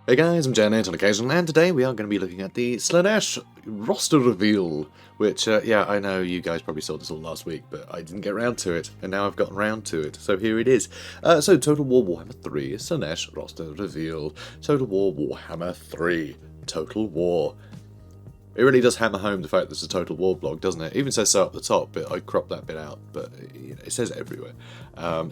Hey guys, I'm JanetOnOccasion, and today we are going to be looking at the Slaanesh roster reveal, which, yeah, I know you guys probably saw this all last week, but I didn't get around to it, and now I've gotten around to it, so here it is. So, Total War Warhammer 3 Slaanesh roster reveal. Total War Warhammer 3 Total War. It really does hammer home the fact that it's a Total War blog, doesn't it? It even says so up the top, but I cropped that bit out, but you know, it says it everywhere.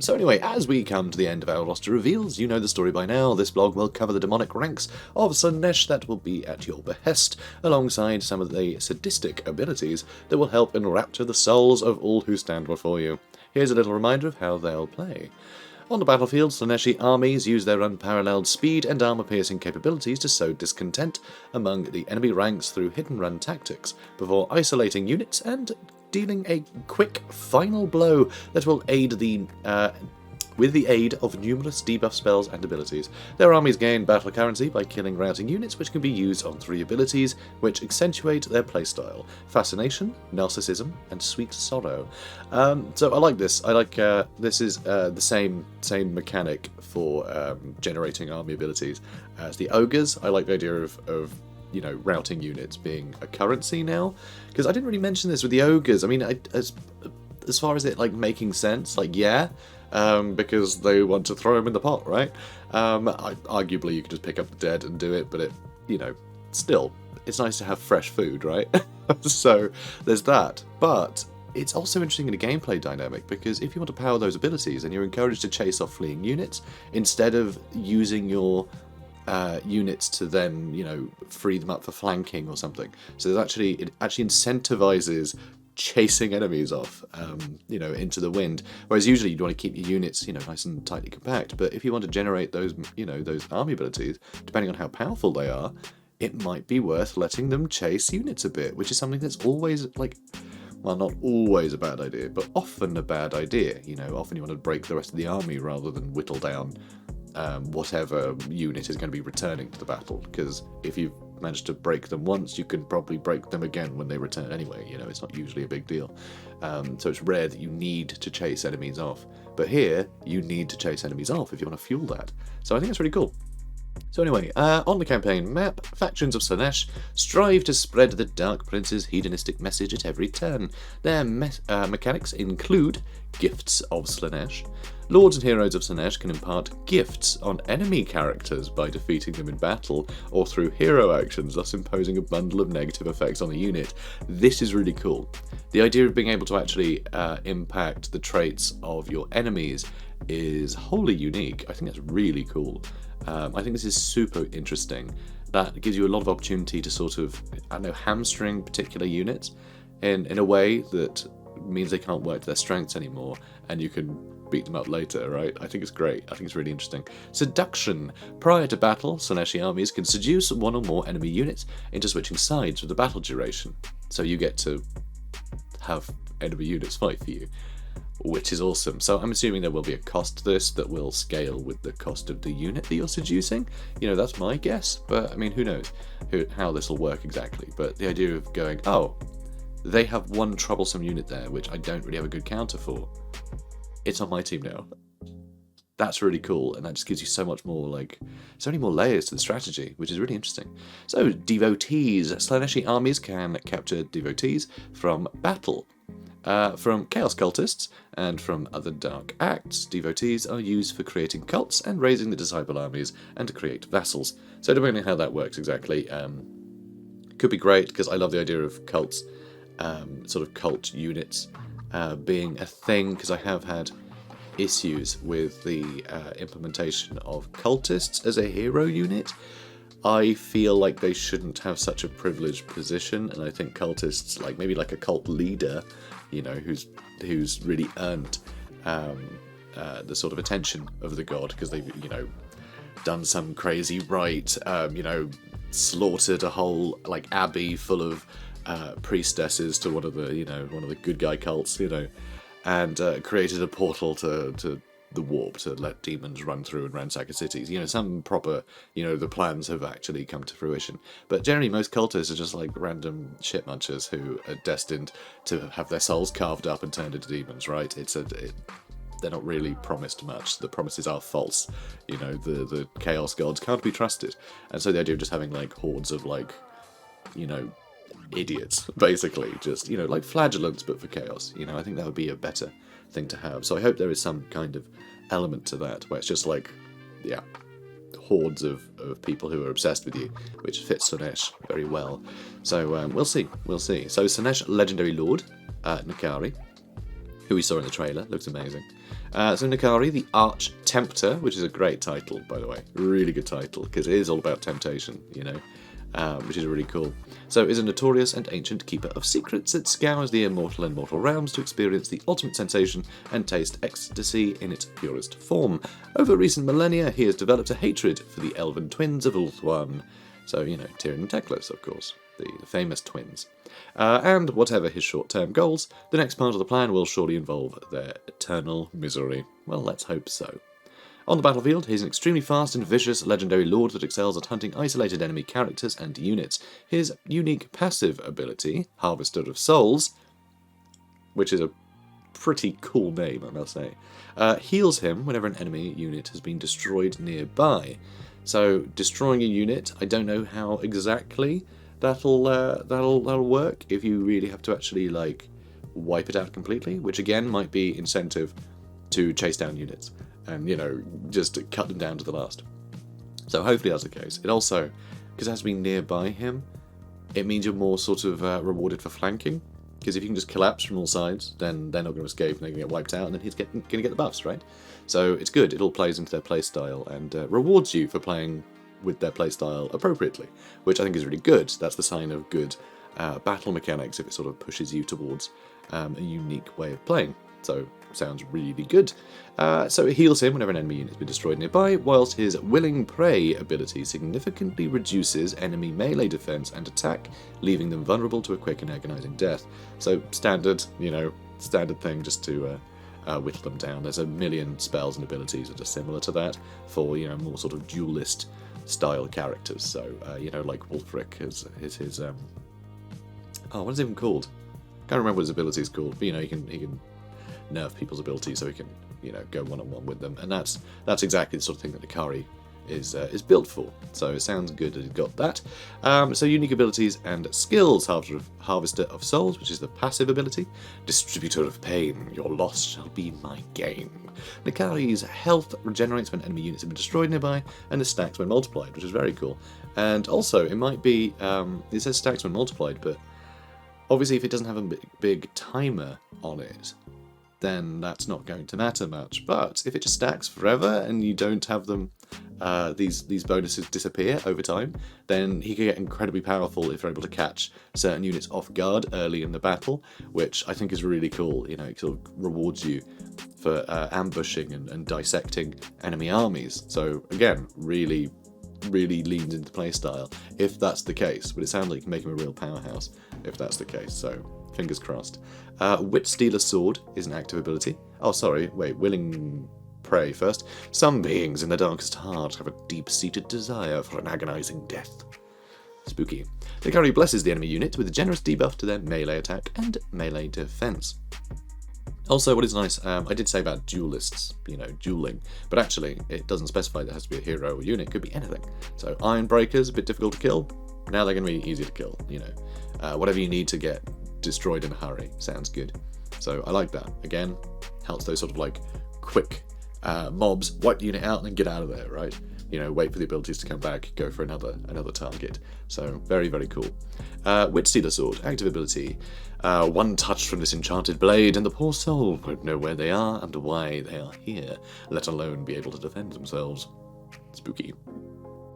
So anyway, as we come to the end of our roster reveals, you know the story by now. This blog will cover the demonic ranks of Slaanesh that will be at your behest, alongside some of the sadistic abilities that will help enrapture the souls of all who stand before you. Here's a little reminder of how they'll play. On the battlefield, Slaaneshi armies use their unparalleled speed and armor-piercing capabilities to sow discontent among the enemy ranks through hit-and-run tactics, before isolating units and dealing a quick final blow that will aid with the aid of numerous debuff spells and abilities. Their armies gain battle currency by killing routing units, which can be used on 3 abilities which accentuate their playstyle: Fascination, Narcissism, and Sweet Sorrow. So I like this. I like this is the same mechanic for generating army abilities as the Ogres. I like the idea of you know, routing units being a currency now, because I didn't really mention this with the Ogres. I mean, as far as it like making sense, like yeah. Because they want to throw them in the pot, right? Arguably, you could just pick up the dead and do it, but it, you know, still, it's nice to have fresh food, right? So there's that. But it's also interesting in a gameplay dynamic, because if you want to power those abilities, and you're encouraged to chase off fleeing units instead of using your units to then, you know, free them up for flanking or something. So it actually incentivizes chasing enemies off, you know, into the wind. Whereas usually you'd want to keep your units, you know, nice and tightly compact. But if you want to generate those, you know, those army abilities, depending on how powerful they are, it might be worth letting them chase units a bit, which is something that's always like, well, not always a bad idea, but often a bad idea. You know, often you want to break the rest of the army rather than whittle down whatever unit is going to be returning to the battle, because if you've managed to break them once, you can probably break them again when they return anyway. You know, it's not usually a big deal. So it's rare that you need to chase enemies off. But here, you need to chase enemies off if you want to fuel that. So I think it's really cool. So anyway, on the campaign map, factions of Slaanesh strive to spread the Dark Prince's hedonistic message at every turn. Their mechanics include Gifts of Slaanesh. Lords and heroes of Slaanesh can impart gifts on enemy characters by defeating them in battle, or through hero actions, thus imposing a bundle of negative effects on the unit. This is really cool. The idea of being able to actually impact the traits of your enemies is wholly unique. I think that's really cool. I think this is super interesting. That gives you a lot of opportunity to sort of, I don't know, hamstring particular units in a way that means they can't work to their strengths anymore, and you can beat them up later, right? I think it's great. I think it's really interesting. Seduction. Prior to battle, Slaaneshi armies can seduce one or more enemy units into switching sides for the battle duration. So you get to have enemy units fight for you, which is awesome. So I'm assuming there will be a cost to this that will scale with the cost of the unit that you're seducing. You know, that's my guess, but I mean, who knows how this will work exactly. But the idea of going, oh, they have one troublesome unit there, which I don't really have a good counter for. It's on my team now. That's really cool, and that just gives you so much more, like, so many more layers to the strategy, which is really interesting. So, devotees. Slaaneshi armies can capture devotees from battle. From chaos cultists and from other dark acts. Devotees are used for creating cults and raising the disciple armies and to create vassals. So depending on how that works exactly, could be great, because I love the idea of cults, sort of cult units being a thing, because I have had issues with the implementation of cultists as a hero unit. I feel like they shouldn't have such a privileged position, and I think cultists, like maybe like a cult leader, you know, who's really earned the sort of attention of the god, because they've, you know, done some crazy rite, you know, slaughtered a whole like abbey full of priestesses to one of the good guy cults, you know, and created a portal to the warp to let demons run through and ransack cities. You know, some proper, you know, the plans have actually come to fruition. But generally, most cultists are just like random shit munchers who are destined to have their souls carved up and turned into demons, right? they're not really promised much. The promises are false. You know, the Chaos Gods can't be trusted. And so the idea of just having, like, hordes of, like, you know, idiots, basically, just, you know, like flagellants, but for chaos. You know, I think that would be a better thing to have. So I hope there is some kind of element to that, where it's just like, yeah, hordes of people who are obsessed with you, which fits Slaanesh very well. So we'll see. So Slaanesh, Legendary Lord, N'Kari, who we saw in the trailer, looks amazing. So N'Kari, the Arch Tempter, which is a great title, by the way, really good title, because it is all about temptation, you know. Which is really cool. So is a notorious and ancient keeper of secrets that scours the immortal and mortal realms to experience the ultimate sensation and taste ecstasy in its purest form. Over recent millennia, he has developed a hatred for the elven twins of Ulthuan. So, you know, Tyrion and Teclis, of course, the famous twins. And whatever his short-term goals, the next part of the plan will surely involve their eternal misery. Well, let's hope so. On the battlefield, he's an extremely fast and vicious legendary lord that excels at hunting isolated enemy characters and units. His unique passive ability, Harvester of Souls, which is a pretty cool name, I must say, heals him whenever an enemy unit has been destroyed nearby. So, destroying a unit, I don't know how exactly that'll work, if you really have to actually, like, wipe it out completely, which again might be incentive to chase down units. And, you know, just cut them down to the last. So hopefully that's the case. It also, because it has to be nearby him, it means you're more sort of rewarded for flanking. Because if you can just collapse from all sides, then they're not going to escape and they're going to get wiped out, and then he's going to get the buffs, right? So it's good. It all plays into their playstyle and rewards you for playing with their playstyle appropriately, which I think is really good. That's the sign of good battle mechanics, if it sort of pushes you towards a unique way of playing. So, sounds really good. So it heals him whenever an enemy unit has been destroyed nearby, whilst his Willing Prey ability significantly reduces enemy melee defense and attack, leaving them vulnerable to a quick and agonizing death. So standard, you know, standard thing just to whittle them down. There's a million spells and abilities that are similar to that for, you know, more sort of duelist style characters. So, you know, like Wulfric is his, oh, what is it even called? Can't remember what his ability is called, but, you know, he can nerf people's abilities so he can, you know, go one-on-one with them, and that's exactly the sort of thing that N'Kari is built for. So it sounds good that he's got that. So unique abilities and skills: Harvester of Souls, which is the passive ability. Distributor of Pain, your loss shall be my gain. N'Kari's health regenerates when enemy units have been destroyed nearby, and is stacked when multiplied, which is very cool. And also, it might be, it says stacks when multiplied, but obviously if it doesn't have a big timer on it, then that's not going to matter much. But if it just stacks forever and you don't have them, these bonuses disappear over time, then he can get incredibly powerful if you're able to catch certain units off guard early in the battle, which I think is really cool. You know, it sort of rewards you for ambushing and dissecting enemy armies. So again, really leans into playstyle if that's the case. But it sounds like you can make him a real powerhouse if that's the case. So fingers crossed. Wit Stealer Sword is an active ability. Oh, sorry, wait, Willing Prey first. Some beings in their darkest heart have a deep-seated desire for an agonizing death. Spooky. N'Kari blesses the enemy unit with a generous debuff to their melee attack and melee defense. Also, what is nice, I did say about duelists, you know, dueling, but actually it doesn't specify that it has to be a hero or unit, it could be anything. So Ironbreaker's a bit difficult to kill, now they're going to be easy to kill, you know. Whatever you need to get destroyed in a hurry sounds good. So I like that. Again, helps those sort of like quick mobs, wipe the unit out and then get out of there, right? You know, wait for the abilities to come back, go for another target. So very, very cool. Wit Stealer Sword, active ability. One touch from this enchanted blade and the poor soul won't know where they are and why they are here, let alone be able to defend themselves. Spooky.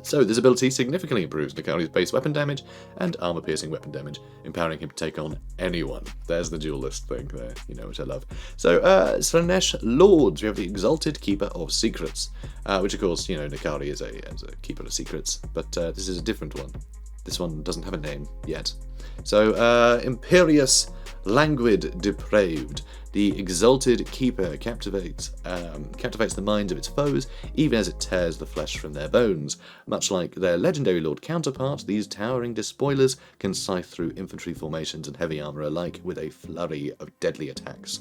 So this ability significantly improves N'Kari's base weapon damage and armor-piercing weapon damage, empowering him to take on anyone. There's the duelist thing there, you know, which I love. So, Slaanesh Lords, we have the Exalted Keeper of Secrets, which of course, you know, N'Kari is a Keeper of Secrets, but this is a different one. This one doesn't have a name yet. So, Imperious Languid Depraved. The Exalted Keeper captivates the minds of its foes, even as it tears the flesh from their bones. Much like their legendary lord counterpart, these towering despoilers can scythe through infantry formations and heavy armour alike with a flurry of deadly attacks.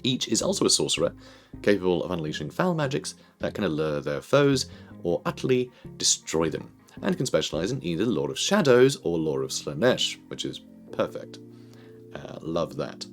Each is also a sorcerer, capable of unleashing foul magics that can allure their foes or utterly destroy them, and can specialise in either Lord of Shadows or Lord of Slaanesh, which is perfect. Love that.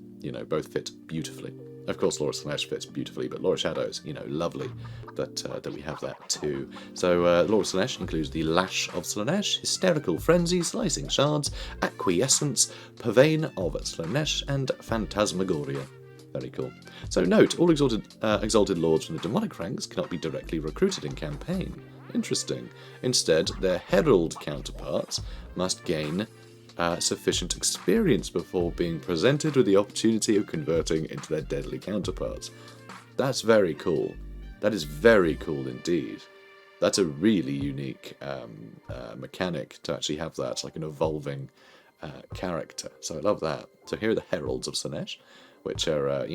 Both fit beautifully. Of course, Lord of Slaanesh fits beautifully, but Lord of Shadows, lovely that we have that too. So, Lord of Slaanesh includes the Lash of Slaanesh, Hysterical Frenzy, Slicing Shards, Acquiescence, Pavane of Slaanesh, and Phantasmagoria. Very cool. So note, all exalted lords from the demonic ranks cannot be directly recruited in campaign. Interesting. Instead, their herald counterparts must gain sufficient experience before being presented with the opportunity of converting into their deadly counterparts. That's very cool. That is very cool indeed. That's a really unique mechanic to actually have that, like an evolving character. So I love that. So here are the Heralds of Slaanesh, which are,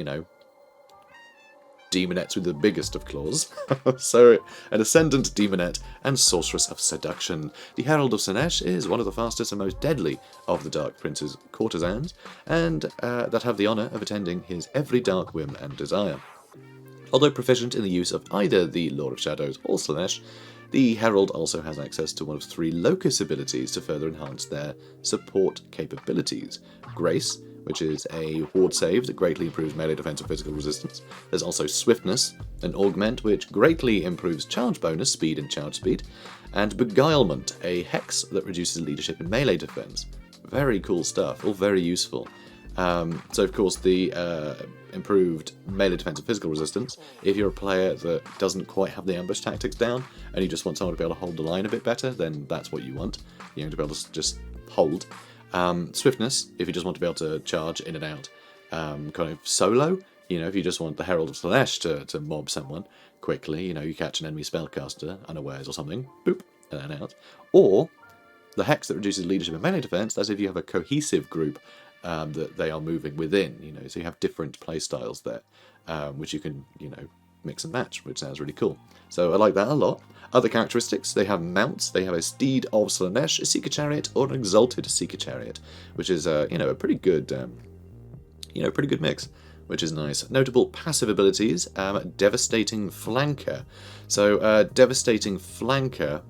Daemonettes with the biggest of claws. So, an Ascendant Daemonette and Sorceress of Seduction. The Herald of Slaanesh is one of the fastest and most deadly of the Dark Prince's courtesans, and that have the honour of attending his every dark whim and desire. Although proficient in the use of either the Lord of Shadows or Slaanesh, the Herald also has access to one of 3 Locus abilities to further enhance their support capabilities. Grace, which is a ward save that greatly improves melee defense and physical resistance. There's also Swiftness, an augment which greatly improves charge bonus, speed and charge speed. And Beguilement, a hex that reduces leadership and melee defense. Very cool stuff, all very useful. So of course the improved melee defense and physical resistance, if you're a player that doesn't quite have the ambush tactics down and you just want someone to be able to hold the line a bit better, then that's what you want. You know, to be able to just hold. Swiftness, if you just want to be able to charge in and out kind of solo, if you just want the Herald of Slaanesh to mob someone quickly, you catch an enemy spellcaster unawares or something, boop, and then out. Or the Hex that reduces leadership and melee defense, that's if you have a cohesive group that they are moving within, so you have different playstyles there, which you can, mix and match, which sounds really cool. So I like that a lot. Other characteristics, they have mounts, they have a Steed of Slaanesh, a Seeker Chariot, or an Exalted Seeker Chariot, which is, a pretty good, pretty good mix, which is nice. Notable passive abilities, Devastating Flanker. So, Devastating Flanker,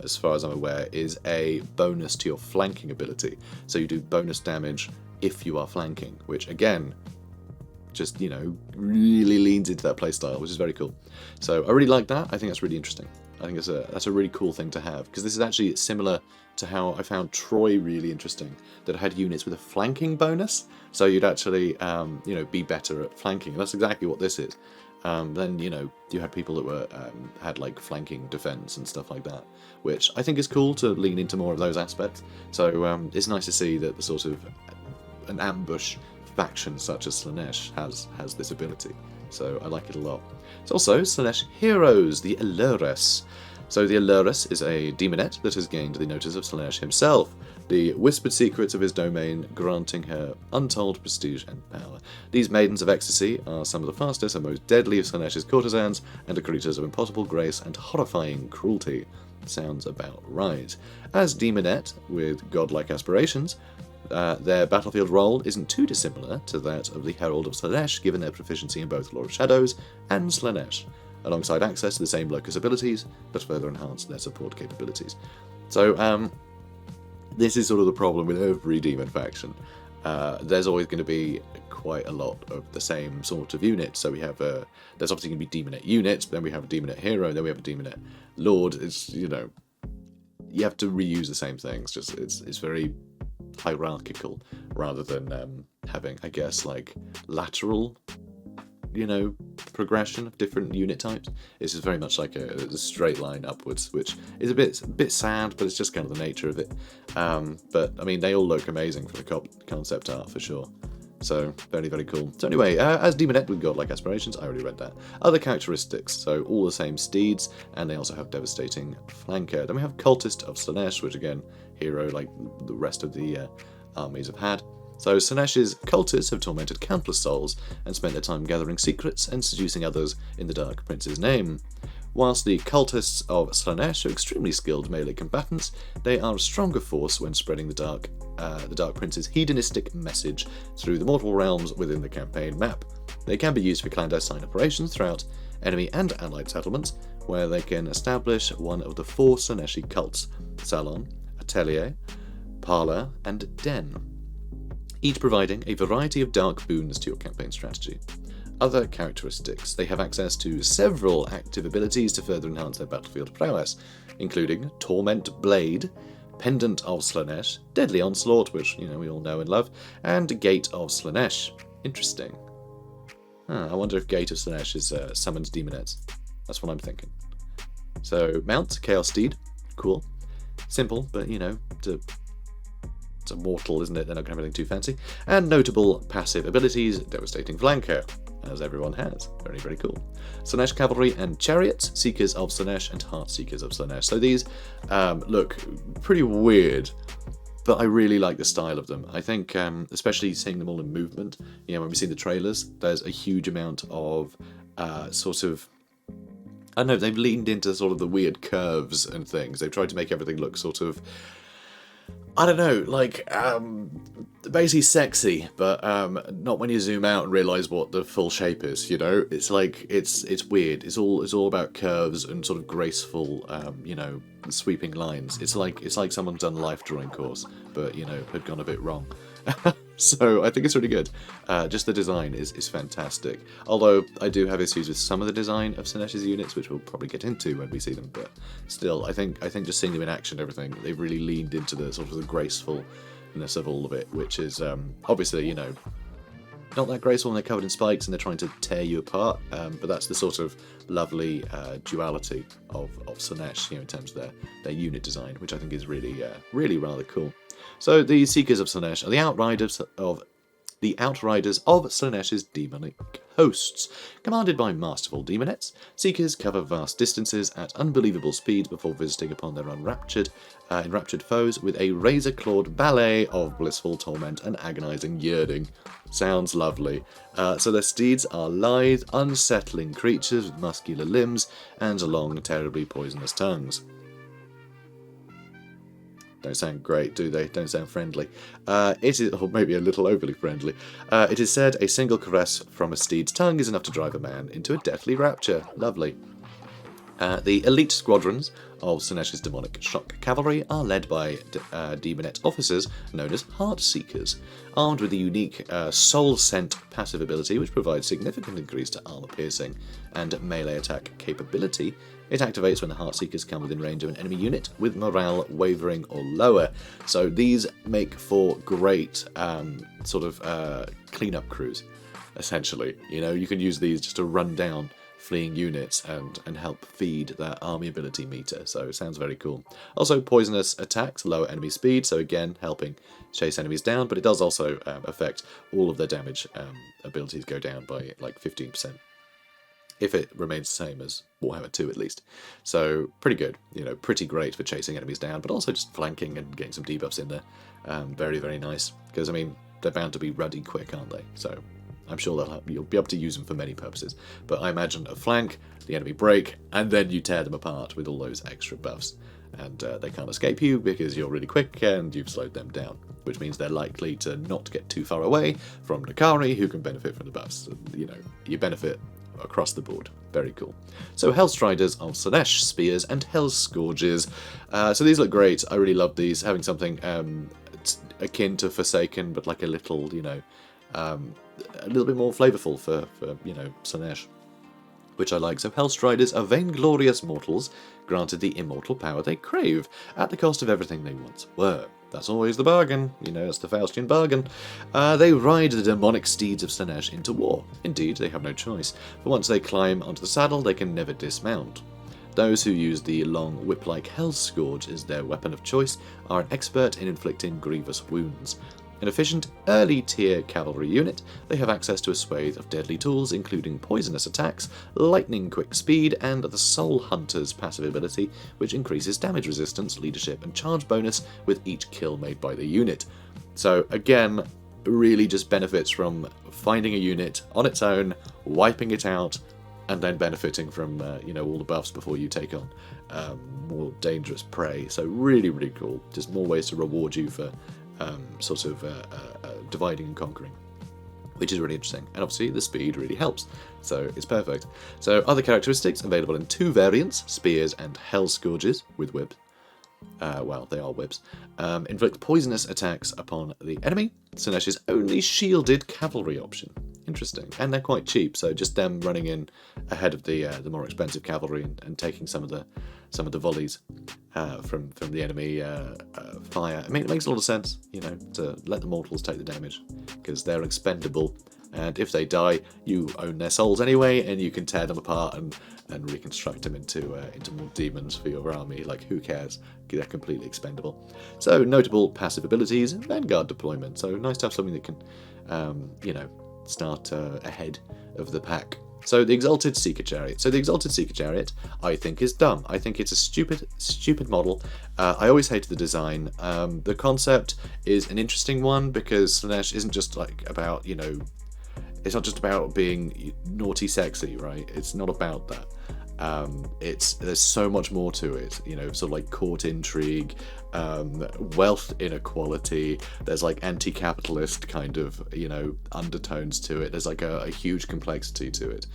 as far as I'm aware, is a bonus to your flanking ability. So you do bonus damage if you are flanking, which, again, just, really leans into that playstyle, which is very cool. So I really like that. I think that's really interesting. I think that's a really cool thing to have, because this is actually similar to how I found Troy really interesting, that it had units with a flanking bonus, so you'd actually, be better at flanking. And that's exactly what this is. Then, you had people that were had like flanking defense and stuff like that, which I think is cool to lean into more of those aspects. So it's nice to see that the sort of an ambush faction such as Slaanesh has this ability. So I like it a lot. It's also Slaanesh Heroes, the Allures. So the Allures is a Daemonette that has gained the notice of Slaanesh himself, the whispered secrets of his domain granting her untold prestige and power. These Maidens of Ecstasy are some of the fastest and most deadly of Slaanesh's courtesans, and are creatures of impossible grace and horrifying cruelty. Sounds about right. As Daemonette, with godlike aspirations, their battlefield role isn't too dissimilar to that of the Herald of Slaanesh, given their proficiency in both Lord of Shadows and Slaanesh, alongside access to the same Locus abilities, but further enhance their support capabilities. So, this is sort of the problem with every demon faction. There's always going to be quite a lot of the same sort of units. So we have, there's obviously going to be Daemonette units, but then we have a Daemonette hero, and then we have a Daemonette lord. It's, you have to reuse the same things. Just it's very hierarchical rather than having, I guess, like lateral, progression of different unit types. It's just very much like a straight line upwards, which is a bit sad, but it's just kind of the nature of it. But I mean, they all look amazing for the concept art for sure. So very, very cool. So anyway, as Daemonette with godlike aspirations, I already read that. Other characteristics, so all the same steeds, and they also have devastating flanker. Then we have Cultist of Slaanesh, which again, hero like the rest of the armies have had. So Slaanesh's cultists have tormented countless souls and spent their time gathering secrets and seducing others in the Dark Prince's name. Whilst the cultists of Slaanesh are extremely skilled melee combatants, they are a stronger force when spreading the Dark Prince's hedonistic message through the mortal realms within the campaign map. They can be used for clandestine operations throughout enemy and allied settlements, where they can establish one of the 4 Slaaneshi cults: Salon, Atelier, Parlor, and Den, each providing a variety of dark boons to your campaign strategy. Other characteristics: they have access to several active abilities to further enhance their battlefield prowess, including Torment Blade, Pendant of Slaanesh, Deadly Onslaught, which we all know and love, and Gate of Slaanesh. Interesting. I wonder if Gate of Slaanesh is summoned Daemonettes. That's what I'm thinking. So, Mount, Chaos Steed. Cool. Simple, but it's a mortal, isn't it? They're not going to have anything too fancy. And notable passive abilities: Devastating Flanker, as everyone has. Very, very cool. Slaanesh Cavalry and Chariots, Seekers of Slaanesh and Heart Seekers of Slaanesh. So these look pretty weird, but I really like the style of them. I think, especially seeing them all in movement, when we see the trailers, there's a huge amount of sort of, I don't know, they've leaned into sort of the weird curves and things. They've tried to make everything look sort of, I don't know, like, basically sexy, but not when you zoom out and realise what the full shape is, It's like, it's weird. It's all about curves and sort of graceful, sweeping lines. It's like someone's done a life drawing course, but, had gone a bit wrong. So I think it's really good. Just the design is fantastic. Although I do have issues with some of the design of Slaanesh's units, which we'll probably get into when we see them. But still, I think just seeing them in action, everything, they've really leaned into the sort of the gracefulness of all of it, which is obviously not that graceful when they're covered in spikes and they're trying to tear you apart. But that's the sort of lovely duality of Slaanesh, in terms of their unit design, which I think is really rather cool. So the Seekers of Slaanesh are the outriders of Slaanesh's demonic hosts. Commanded by masterful Daemonettes, Seekers cover vast distances at unbelievable speed before visiting upon their enraptured foes with a razor-clawed ballet of blissful torment and agonising yearning. Sounds lovely. So their steeds are lithe, unsettling creatures with muscular limbs and long, terribly poisonous tongues. Don't sound great, do they? Don't sound friendly. It is, or maybe a little overly friendly. It is said a single caress from a steed's tongue is enough to drive a man into a deathly rapture. Lovely. The elite squadrons of Slaanesh's demonic shock cavalry are led by Daemonette officers known as Heart Seekers, armed with the unique Soul Scent passive ability, which provides significant increase to armor piercing and melee attack capability. It activates when the Heart Seekers come within range of an enemy unit with morale wavering or lower. So these make for great sort of cleanup crews, essentially. You can use these just to run down fleeing units and help feed that army ability meter. So it sounds very cool. Also, poisonous attacks lower enemy speed, so again helping chase enemies down, but it does also affect all of their damage abilities go down by like 15%. If it remains the same as Warhammer 2 at least. So pretty good, pretty great for chasing enemies down, but also just flanking and getting some debuffs in there. Very, very nice, because they're bound to be ruddy quick, aren't they? So I'm sure you'll be able to use them for many purposes. But I imagine a flank, the enemy break, and then you tear them apart with all those extra buffs. And they can't escape you because you're really quick and you've slowed them down, which means they're likely to not get too far away from Nakari, who can benefit from the buffs. You benefit across the board. Very cool. So Hellstriders of Slaanesh, Spears, and Hell Scourges. So these look great. I really love these. Having something akin to Forsaken, but like a little, a little bit more flavourful for Slaanesh, which I like. So Hellstriders are vainglorious mortals, granted the immortal power they crave, at the cost of everything they once were. That's always the bargain, it's the Faustian bargain. They ride the demonic steeds of Slaanesh into war. Indeed, they have no choice, for once they climb onto the saddle, they can never dismount. Those who use the long whip-like Hell Scourge as their weapon of choice are an expert in inflicting grievous wounds. An efficient, early-tier cavalry unit, they have access to a swathe of deadly tools, including poisonous attacks, lightning-quick speed, and the Soul Hunter's passive ability, which increases damage resistance, leadership, and charge bonus with each kill made by the unit. So, again, really just benefits from finding a unit on its own, wiping it out, and then benefiting from you know, all the buffs before you take on more dangerous prey. So really, really cool. Just more ways to reward you for sort of dividing and conquering, which is really interesting. And obviously the speed really helps, so it's perfect. So other characteristics available in 2 variants, spears and hell scourges with whips. Well, they are whips. Inflict poisonous attacks upon the enemy. Slaanesh's only shielded cavalry option. Interesting. And they're quite cheap, so just them running in ahead of the more expensive cavalry and taking some of the volleys from the enemy fire. I mean, it makes a lot of sense, you know, to let the mortals take the damage, because they're expendable, and if they die, you own their souls anyway, and you can tear them apart and reconstruct them into more demons for your army. Like, who cares? They're completely expendable. So, notable passive abilities, Vanguard deployment. So, nice to have something that can, you know, start ahead of the pack. So the Exalted Seeker Chariot. So the Exalted Seeker Chariot, I think, is dumb. I think it's a stupid model. I always hated the design. The concept is an interesting one, because Slaanesh isn't just like about, you know, it's not just about being naughty sexy, right? It's not about that. There's so much more to it, you know, sort of like court intrigue, wealth inequality. There's like anti-capitalist kind of, you know, undertones to it. There's like a huge complexity to it.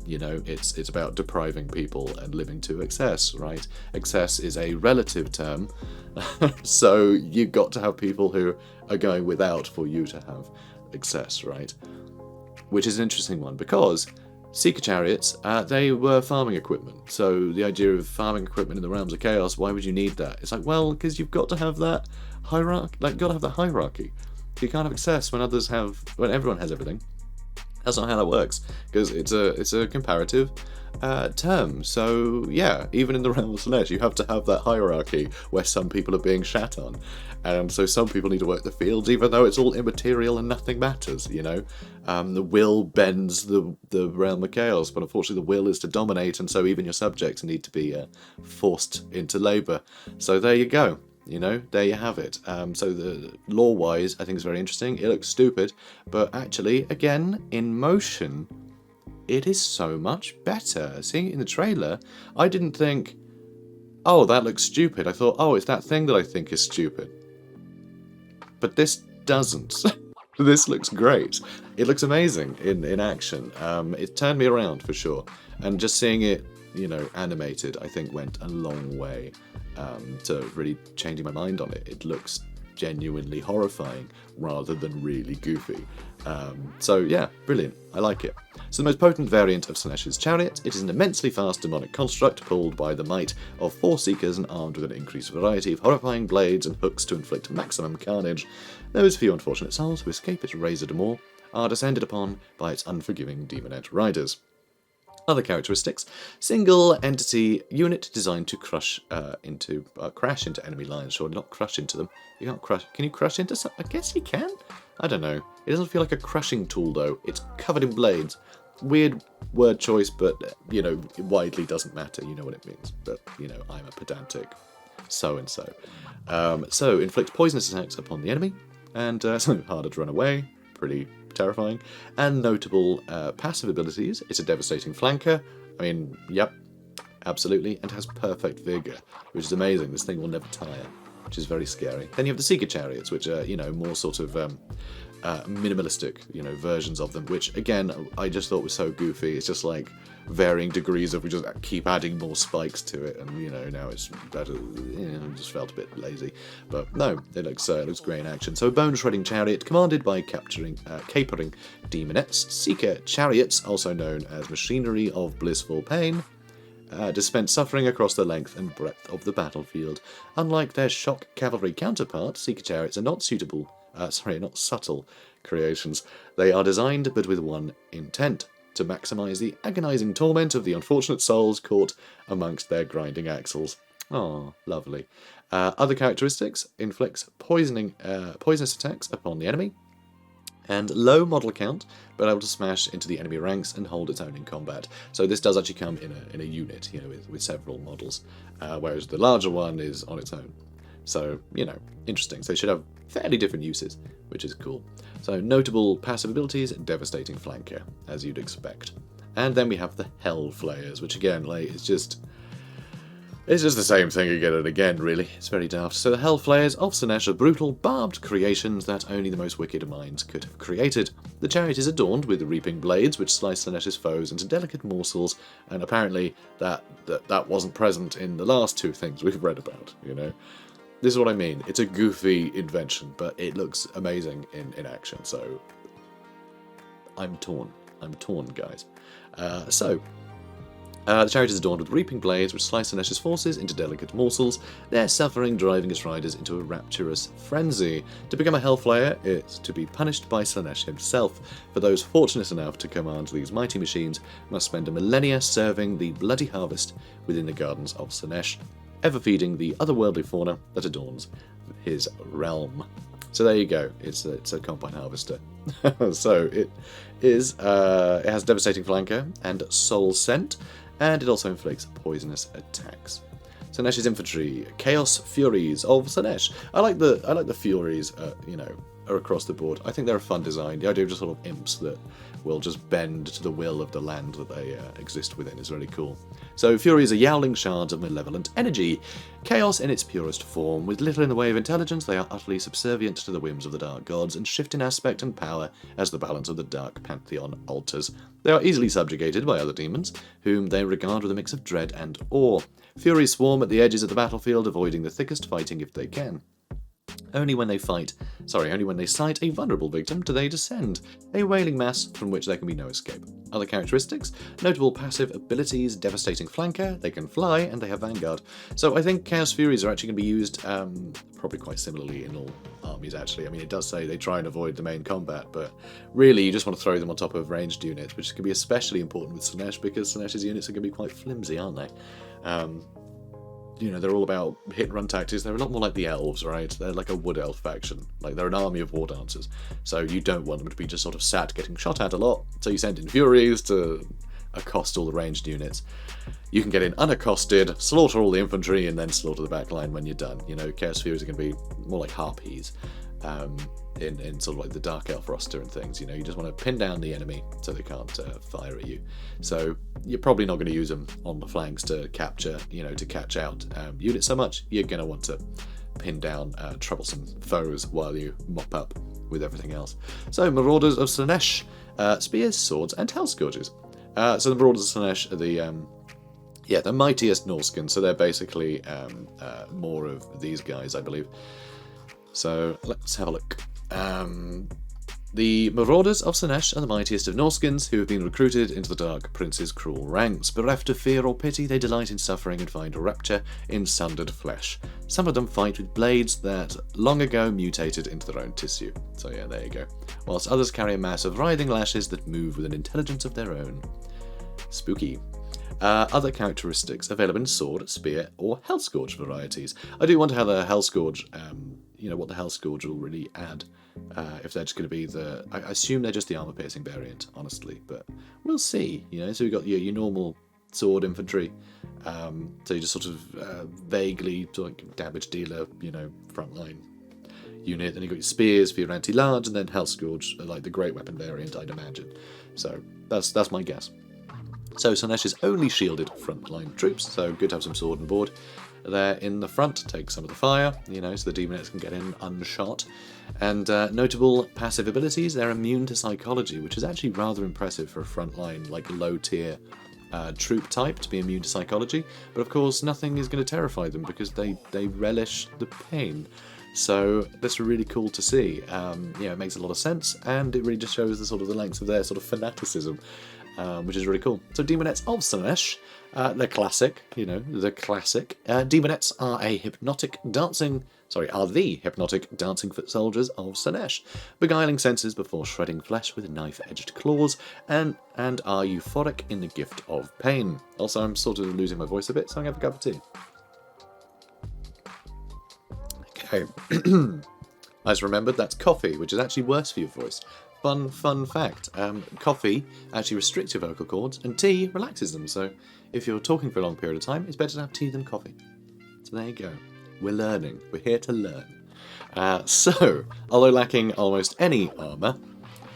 You know, it's about depriving people and living to excess, right? Excess is a relative term, so you've got to have people who are going without for you to have excess, right? Which is an interesting one, because Seeker Chariots, they were farming equipment. So the idea of farming equipment in the realms of chaos, why would you need that? It's like, well, because you've got to have that hierarchy. Like, got to have that hierarchy. You can't have excess when everyone has everything. That's not how that works, because it's a comparative term. So yeah, even in the realm of Slaanesh, you have to have that hierarchy where some people are being shat on, and so some people need to work the fields, even though it's all immaterial and nothing matters. You know, the will bends the realm of chaos, but unfortunately the will is to dominate, and so even your subjects need to be forced into labour. So there you go. You know, there you have it. So the lore-wise, I think it's very interesting. It looks stupid, but actually, again, in motion, it is so much better. Seeing it in the trailer, I didn't think, oh, that looks stupid. I thought, oh, it's that thing that I think is stupid. But this doesn't. This looks great. It looks amazing in action. It turned me around for sure. And just seeing it, you know, animated, I think went a long way to really changing my mind on it. It looks genuinely horrifying rather than really goofy. So yeah, brilliant. I like it. So the most potent variant of Slaanesh's chariot, it is an immensely fast demonic construct pulled by the might of 4 seekers and armed with an increased variety of horrifying blades and hooks to inflict maximum carnage. Those few unfortunate souls who escape its razor de maw are descended upon by its unforgiving demonette riders. Other characteristics: single entity unit designed to crash into enemy lines. Sure, not crush into them. You can't crush. Can you crush into some? I guess you can. I don't know. It doesn't feel like a crushing tool though. It's covered in blades. Weird word choice, but you know, widely doesn't matter. You know what it means. But you know, I'm a pedantic so-and-so. So inflict poisonous attacks upon the enemy, and something harder to run away. Pretty terrifying. And notable passive abilities. It's a devastating flanker. I mean, yep, absolutely. And has perfect vigor, which is amazing. This thing will never tire, which is very scary. Then you have the Seeker Chariots, which are, you know, more sort of minimalistic, you know, versions of them, which again, I just thought was so goofy. It's just like varying degrees of, we just keep adding more spikes to it, and you know, now it's better. You know, just felt a bit lazy, but no, it looks great in action. So a bone shredding chariot commanded by capering Daemonettes. Seeker Chariots, also known as machinery of blissful pain, dispense suffering across the length and breadth of the battlefield. Unlike their shock cavalry counterparts, Seeker Chariots are not subtle creations. They are designed but with one intent: to maximise the agonising torment of the unfortunate souls caught amongst their grinding axles. Oh, lovely. Other characteristics: inflicts poisonous attacks upon the enemy, and low model count, but able to smash into the enemy ranks and hold its own in combat. So this does actually come in a unit, you know, with several models, whereas the larger one is on its own. So, you know, interesting. So they should have fairly different uses, which is cool. So notable passive abilities: devastating flanker, as you'd expect. And then we have the Hellflayers, which again, like, it's just the same thing again and again, really. It's very daft. So the Hellflayers of Slaanesh are brutal, barbed creations that only the most wicked minds could have created. The chariot is adorned with reaping blades, which slice Slaanesh's foes into delicate morsels, and apparently that wasn't present in the last two things we've read about, you know? This is what I mean. It's a goofy invention, but it looks amazing in action, so I'm torn. I'm torn, guys. The chariot is adorned with reaping blades, which slice Slaanesh's forces into delicate morsels, their suffering driving its riders into a rapturous frenzy. To become a Hellflayer, it's to be punished by Slaanesh himself. For those fortunate enough to command these mighty machines, must spend a millennia serving the bloody harvest within the gardens of Slaanesh, ever feeding the otherworldly fauna that adorns his realm. So there you go. It's a combine harvester. So it has devastating flanker and soul scent, and it also inflicts poisonous attacks. Slaanesh's infantry, Chaos Furies of Slaanesh. I like the Furies. Are across the board. I think they're a fun design. The idea of just sort of imps that will just bend to the will of the land that they exist within is really cool. So Furies are yowling shards of malevolent energy. Chaos in its purest form. With little in the way of intelligence, they are utterly subservient to the whims of the dark gods and shift in aspect and power as the balance of the dark pantheon alters. They are easily subjugated by other demons, whom they regard with a mix of dread and awe. Furies swarm at the edges of the battlefield, avoiding the thickest fighting if they can. Only when they sight a vulnerable victim do they descend, a wailing mass from which there can be no escape. Other characteristics: notable passive abilities, devastating flanker, they can fly, and they have vanguard. So I think Chaos Furies are actually going to be used probably quite similarly in all armies, actually. I mean, it does say they try and avoid the main combat, but really you just want to throw them on top of ranged units, which can be especially important with Slaanesh, because Slaanesh's units are going to be quite flimsy, aren't they? They're all about hit and run tactics. They're a lot more like the elves, right? They're like a wood elf faction. Like, they're an army of war dancers. So you don't want them to be just sort of sat getting shot at a lot. So you send in Furies to accost all the ranged units. You can get in unaccosted, slaughter all the infantry, and then slaughter the back line when you're done. Chaos Furies are going to be more like harpies in sort of like the Dark Elf roster and things. You just want to pin down the enemy so they can't fire at you. So you're probably not going to use them on the flanks to capture, to catch out units so much. You're going to want to pin down troublesome foes while you mop up with everything else. So Marauders of Slaanesh, spears, swords, and hell scourges. So the Marauders of Slaanesh are the mightiest Norskin, so they're basically more of these guys, I believe. So let's have a look. The Marauders of Slaanesh are the mightiest of Norskins who have been recruited into the Dark Prince's cruel ranks. Bereft of fear or pity, they delight in suffering and find rapture in sundered flesh. Some of them fight with blades that long ago mutated into their own tissue. So yeah, there you go. Whilst others carry a mass of writhing lashes that move with an intelligence of their own. Spooky. Other characteristics available in sword, spear, or Hellscourge varieties. I do wonder how the Hellscourge, what the Hellscourge will really add. If they're just going to be I assume they're just the armor-piercing variant, honestly, but we'll see. So we've got your normal sword infantry, so you just sort of vaguely like damage dealer, frontline unit. Then you've got your spears for your anti-large, and then Hellscourge, like the great weapon variant, I'd imagine. So that's my guess. So Slaanesh is only shielded frontline troops, so good to have some sword on board. They're in the front, take some of the fire, so the Daemonettes can get in unshot. And notable passive abilities, they're immune to psychology, which is actually rather impressive for a frontline, like low-tier troop type to be immune to psychology. But of course, nothing is going to terrify them because they relish the pain. So that's really cool to see. It makes a lot of sense, and it really just shows the lengths of their sort of fanaticism. Which is really cool. So Daemonettes of Slaanesh, they're classic, the classic. Daemonettes are the hypnotic dancing foot soldiers of Slaanesh, beguiling senses before shredding flesh with knife-edged claws, and are euphoric in the gift of pain. Also, I'm sort of losing my voice a bit, so I'm going to have a cup of tea. Okay. I just remembered that's coffee, which is actually worse for your voice. Fun fact. Coffee actually restricts your vocal cords, and tea relaxes them. So if you're talking for a long period of time, it's better to have tea than coffee. So there you go. We're learning. We're here to learn. So, although lacking almost any armour,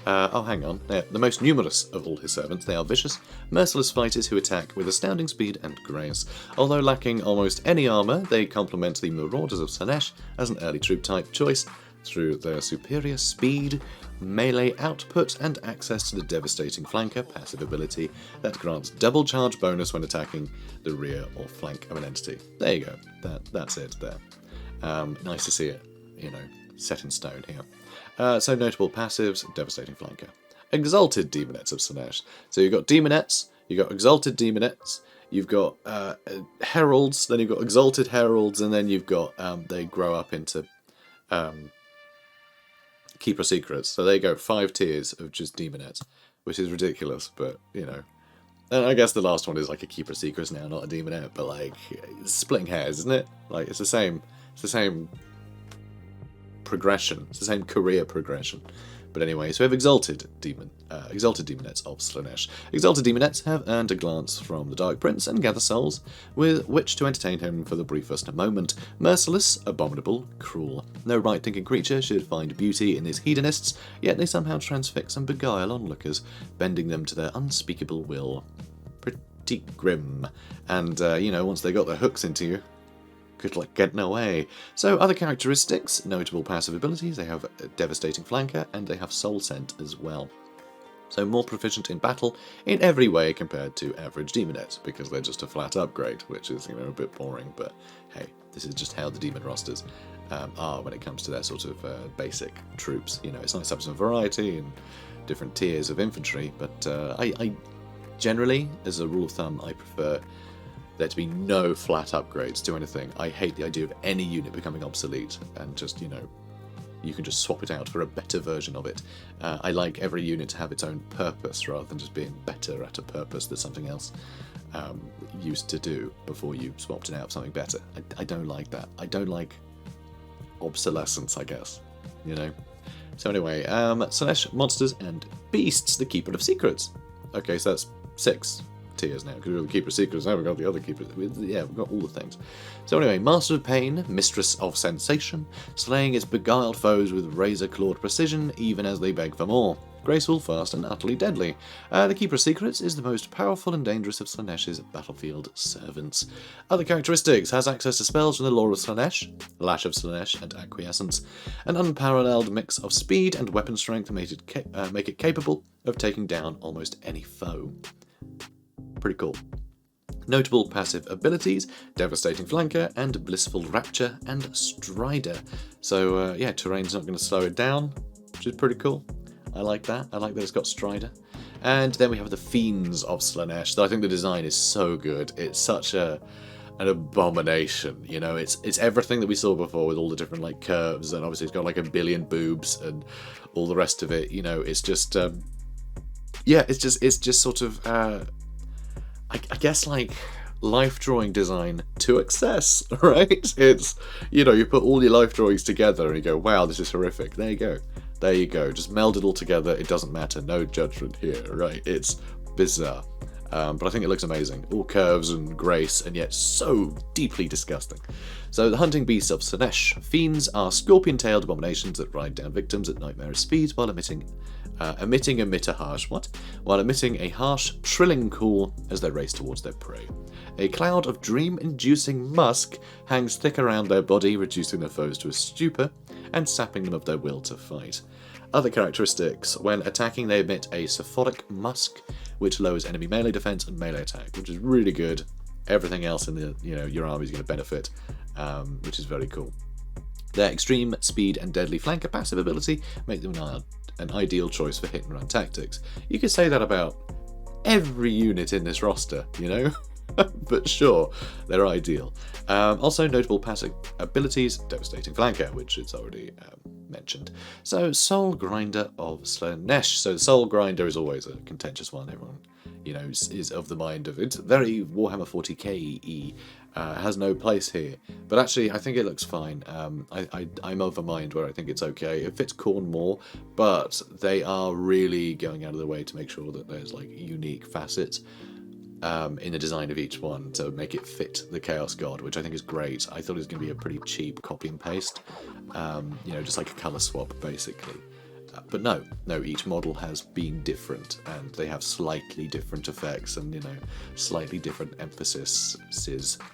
Oh, hang on. They're the most numerous of all his servants. They are vicious, merciless fighters who attack with astounding speed and grace. Although lacking almost any armour, they complement the Marauders of Slaanesh as an early troop type choice through their superior speed, melee output, and access to the devastating flanker passive ability that grants double charge bonus when attacking the rear or flank of an entity. There you go. That's it there. Nice to see it, set in stone here. So notable passives, devastating flanker. Exalted Daemonettes of Slaanesh. So you've got Daemonettes, you've got Exalted Daemonettes, you've got Heralds, then you've got Exalted Heralds, and then you've got, they grow up into Keeper Secrets. So they go 5 tiers of just Daemonettes, which is ridiculous, but, And I guess the last one is like a Keeper Secrets now, not a Daemonette, but like, it's splitting hairs, isn't it? Like, it's the same progression. It's the same career progression. But anyway, so we have Exalted Daemonettes of Slaanesh. Exalted Daemonettes have earned a glance from the Dark Prince and gather souls with which to entertain him for the briefest moment. Merciless, abominable, cruel. No right-thinking creature should find beauty in these hedonists, yet they somehow transfix and beguile onlookers, bending them to their unspeakable will. Pretty grim. And, once they got their hooks into you, good luck getting away. So other characteristics, notable passive abilities, they have a devastating flanker and they have soul scent as well. So more proficient in battle in every way compared to average Daemonettes, because they're just a flat upgrade, which is, a bit boring, but hey, this is just how the demon rosters are when it comes to their sort of basic troops. It's nice to have some variety and different tiers of infantry, but I generally, as a rule of thumb, I prefer there to be no flat upgrades to anything. I hate the idea of any unit becoming obsolete and just, you can just swap it out for a better version of it. I like every unit to have its own purpose rather than just being better at a purpose that something else used to do before you swapped it out for something better. I don't like that. I don't like obsolescence, I guess, So anyway, Slaanesh monsters and beasts, the Keeper of Secrets. Okay, so that's 6 tiers now, because we've got the Keeper of Secrets, now we've got the other Keepers. Yeah, we've got all the things. So anyway, Master of Pain, Mistress of Sensation, slaying its beguiled foes with razor-clawed precision, even as they beg for more. Graceful, fast, and utterly deadly. The Keeper of Secrets is the most powerful and dangerous of Slaanesh's battlefield servants. Other characteristics, has access to spells from the lore of Slaanesh, Lash of Slaanesh, and Acquiescence. An unparalleled mix of speed and weapon strength make it capable of taking down almost any foe. Pretty cool. Notable passive abilities, Devastating Flanker, and Blissful Rapture, and Strider. So, terrain's not going to slow it down, which is pretty cool. I like that. I like that it's got Strider. And then we have the Fiends of Slaanesh. I think the design is so good. It's such an abomination, It's everything that we saw before with all the different, curves, and obviously it's got, 1 billion boobs and all the rest of it, It's just, it's just sort of... I guess life drawing design to excess, right? It's, you put all your life drawings together and you go, wow, this is horrific. There you go. Just meld it all together. It doesn't matter. No judgment here, right? It's bizarre. But I think it looks amazing. All curves and grace, and yet so deeply disgusting. So the hunting beasts of Slaanesh. Fiends are scorpion-tailed abominations that ride down victims at nightmarish speeds while emitting a harsh, trilling call as they race towards their prey. A cloud of dream-inducing musk hangs thick around their body, reducing their foes to a stupor and sapping them of their will to fight. Other characteristics, when attacking they emit a sulfuric musk, which lowers enemy melee defense and melee attack, which is really good. Everything else in the, your army is going to benefit, which is very cool. Their extreme speed and deadly flanker passive ability make them an ideal choice for hit-and-run tactics. You could say that about every unit in this roster, but sure, they're ideal. Also, notable passive abilities, Devastating Flanker, which it's already mentioned. So, Soul Grinder of Slaanesh. So, Soul Grinder is always a contentious one. Everyone, is of the mind of it's very Warhammer 40k-y. Has no place here, but actually I think it looks fine. I'm of a mind where I think it's okay. It fits Khorne more, but they are really going out of their way to make sure that there's unique facets in the design of each one to make it fit the Chaos God, which I think is great. I thought it was going to be a pretty cheap copy and paste, just like a colour swap basically. But no, each model has been different, and they have slightly different effects, and slightly different emphases.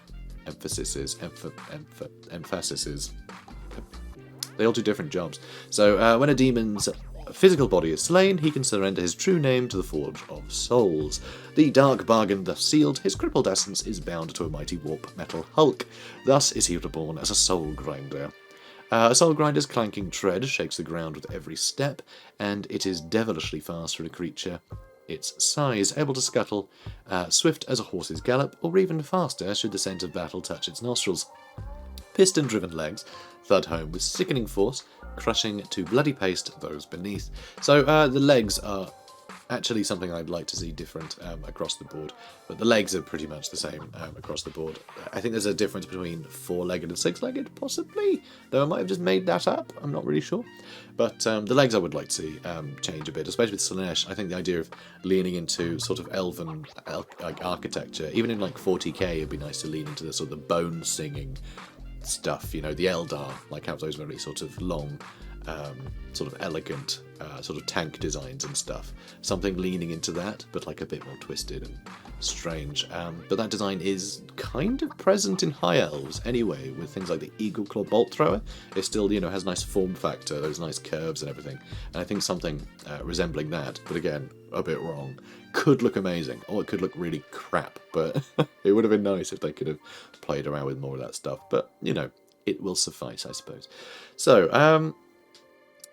They all do different jobs. So when a demon's physical body is slain, he can surrender his true name to the Forge of Souls. The dark bargain thus sealed, his crippled essence is bound to a mighty warp metal hulk. Thus is he reborn as a soul grinder. A soul grinder's clanking tread shakes the ground with every step, and it is devilishly fast for a creature its size, able to scuttle, swift as a horse's gallop, or even faster should the scent of battle touch its nostrils. Piston-driven legs thud home with sickening force, crushing to bloody paste those beneath. So the legs are actually something I'd like to see different across the board, but the legs are pretty much the same across the board. I think there's a difference between 4-legged and 6-legged, possibly, though I might have just made that up, I'm not really sure. But the legs I would like to see change a bit, especially with Slaanesh. I think the idea of leaning into sort of elven architecture, even in like 40k, it'd be nice to lean into the sort of bone singing stuff, the Eldar, like have those very sort of long, sort of elegant, sort of tank designs and stuff. Something leaning into that, but like a bit more twisted and strange. But that design is kind of present in High Elves anyway, with things like the Eagle Claw Bolt Thrower. It still, has nice form factor, those nice curves and everything. And I think something resembling that, but again, a bit wrong, could look amazing, or it could look really crap, but it would have been nice if they could have played around with more of that stuff. But, it will suffice, I suppose. So,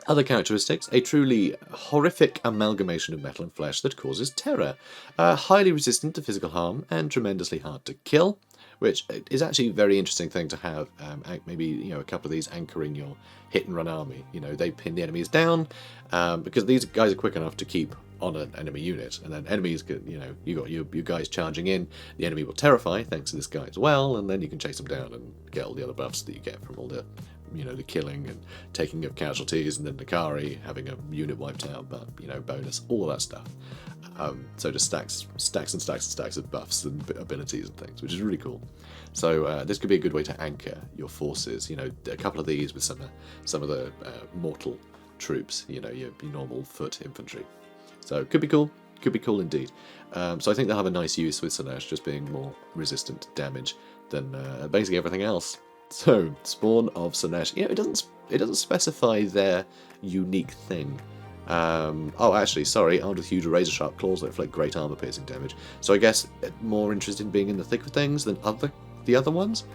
other characteristics: a truly horrific amalgamation of metal and flesh that causes terror, highly resistant to physical harm, and tremendously hard to kill, which is actually a very interesting thing to have. Maybe a couple of these anchoring your hit-and-run army. They pin the enemies down, because these guys are quick enough to keep on an enemy unit, and then enemies, you got your guys charging in, the enemy will terrify thanks to this guy as well, and then you can chase them down and get all the other buffs that you get from all the the killing and taking of casualties, and then Nakari having a unit wiped out, but bonus, all of that stuff. So just stacks and stacks of buffs and abilities and things, which is really cool. So this could be a good way to anchor your forces. A couple of these with some of the mortal troops. Your normal foot infantry. So it could be cool. Could be cool indeed. So I think they'll have a nice use with Slaanesh just being more resistant to damage than basically everything else. So Spawn of Slaanesh. It doesn't specify their unique thing. Oh, actually, sorry, armed with huge razor-sharp claws that inflict great armor-piercing damage. So I guess more interested in being in the thick of things than the other ones?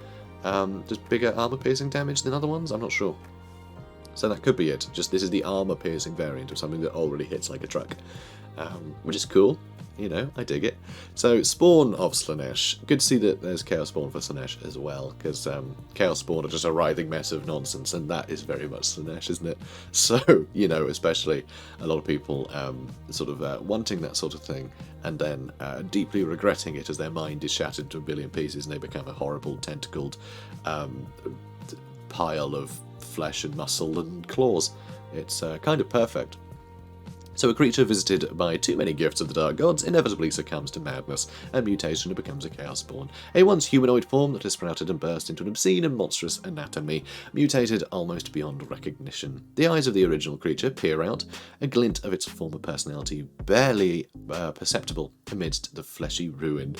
Just bigger armor-piercing damage than other ones? I'm not sure. So that could be it. Just this is the armor-piercing variant of something that already hits like a truck. Which is cool. I dig it. So, Spawn of Slaanesh. Good to see that there's Chaos Spawn for Slaanesh as well, because Chaos Spawn are just a writhing mess of nonsense, and that is very much Slaanesh, isn't it? So, especially a lot of people sort of wanting that sort of thing, and then deeply regretting it as their mind is shattered to a billion pieces and they become a horrible, tentacled pile of flesh and muscle and claws. It's kind of perfect. So a creature visited by too many gifts of the Dark Gods inevitably succumbs to madness and mutation and becomes a Chaos Spawn, a once humanoid form that has sprouted and burst into an obscene and monstrous anatomy, mutated almost beyond recognition. The eyes of the original creature peer out, a glint of its former personality barely perceptible amidst the fleshy ruin.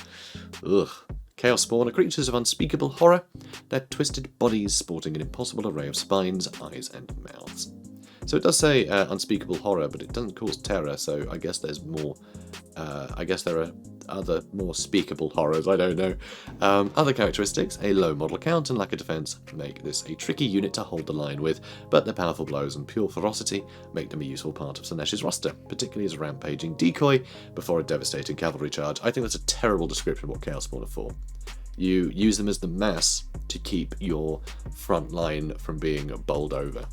Ugh. Chaos Spawn are creatures of unspeakable horror, their twisted bodies sporting an impossible array of spines, eyes, and mouths. So it does say unspeakable horror, but it doesn't cause terror, so I guess there's more... I guess there are other more speakable horrors, I don't know. Other characteristics, a low model count and lack of defense make this a tricky unit to hold the line with, but their powerful blows and pure ferocity make them a useful part of Slaanesh's roster, particularly as a rampaging decoy before a devastating cavalry charge. I think that's a terrible description of what Chaos Spawn are for. You use them as the mass to keep your front line from being bowled over.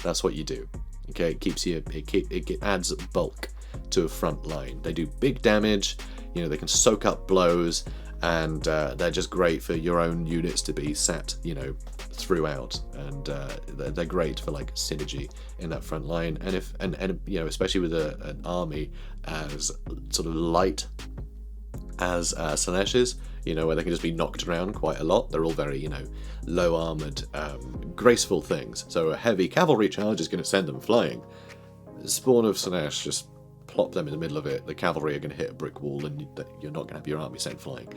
That's what you do. Okay, it keeps you. It adds bulk to a front line. They do big damage. They can soak up blows, and they're just great for your own units to be sat. Throughout, and they're great for like synergy in that front line. And especially with an army as sort of light as Slaanesh is, where they can just be knocked around quite a lot. They're all very, low armoured, graceful things. So a heavy cavalry charge is going to send them flying. spawn of Slaanesh, just plop them in the middle of it. The cavalry are going to hit a brick wall, and you're not going to have your army sent flying.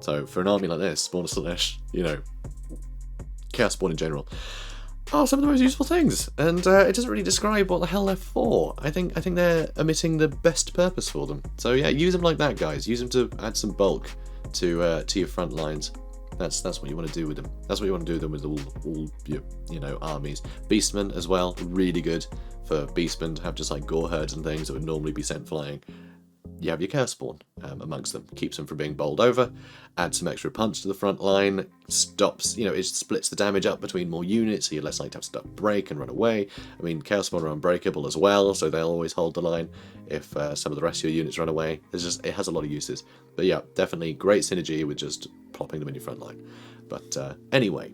So for an army like this, spawn of Slaanesh, you know, chaos spawn in general, are some of the most useful things, and it doesn't really describe what the hell they're for. I think they're omitting the best purpose for them. So yeah, use them like that, guys. Use them to add some bulk to your front lines. That's what you want to do with them. That's what you want to do with them with all your, you know, armies. Beastmen as well, really good for beastmen to have just like gore herds and things that would normally be sent flying. You have your chaos spawn amongst them, keeps them from being bowled over, adds some extra punch to the front line, stops, you know, it splits the damage up between more units, so you're less likely to have stuff break and run away. I mean, chaos spawn are unbreakable as well, so they'll always hold the line if some of the rest of your units run away. It has a lot of uses. But yeah, definitely great synergy with just plopping them in your front line. But anyway,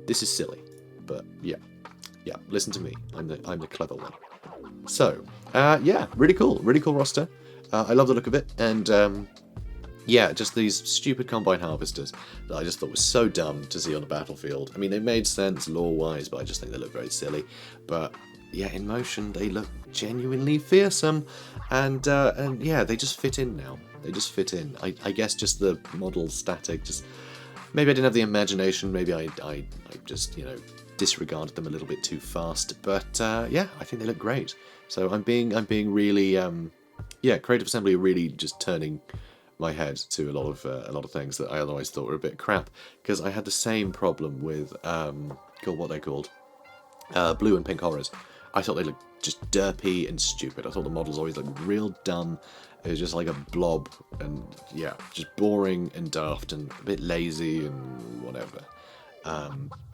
this is silly, but yeah, listen to me. I'm the clever one. So, yeah, really cool roster. I love the look of it, and yeah, just these stupid combine harvesters that I just thought was so dumb to see on the battlefield. I mean, they made sense lore-wise, but I just think they look very silly. But yeah, in motion, they look genuinely fearsome, and yeah, they just fit in now. They just fit in. I guess just the model static, just maybe I didn't have the imagination. Maybe I just, you know, disregarded them a little bit too fast, but yeah, I think they look great. So I'm being really, yeah, Creative Assembly are really just turning my head to a lot of things that I otherwise thought were a bit crap, because I had the same problem with what they called blue and pink horrors. I thought they looked just derpy and stupid. I thought the models always looked real dumb. It was just like a blob, and yeah, just boring and daft and a bit lazy and whatever.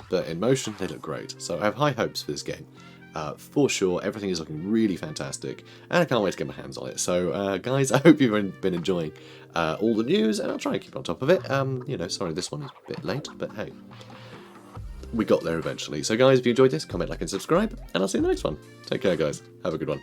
But in motion, they look great. So I have high hopes for this game. For sure, everything is looking really fantastic, and I can't wait to get my hands on it. So, guys, I hope you've been enjoying all the news, and I'll try and keep on top of it. You know, sorry, this one is a bit late, but hey, we got there eventually. So, guys, if you enjoyed this, comment, like, and subscribe, and I'll see you in the next one. Take care, guys. Have a good one.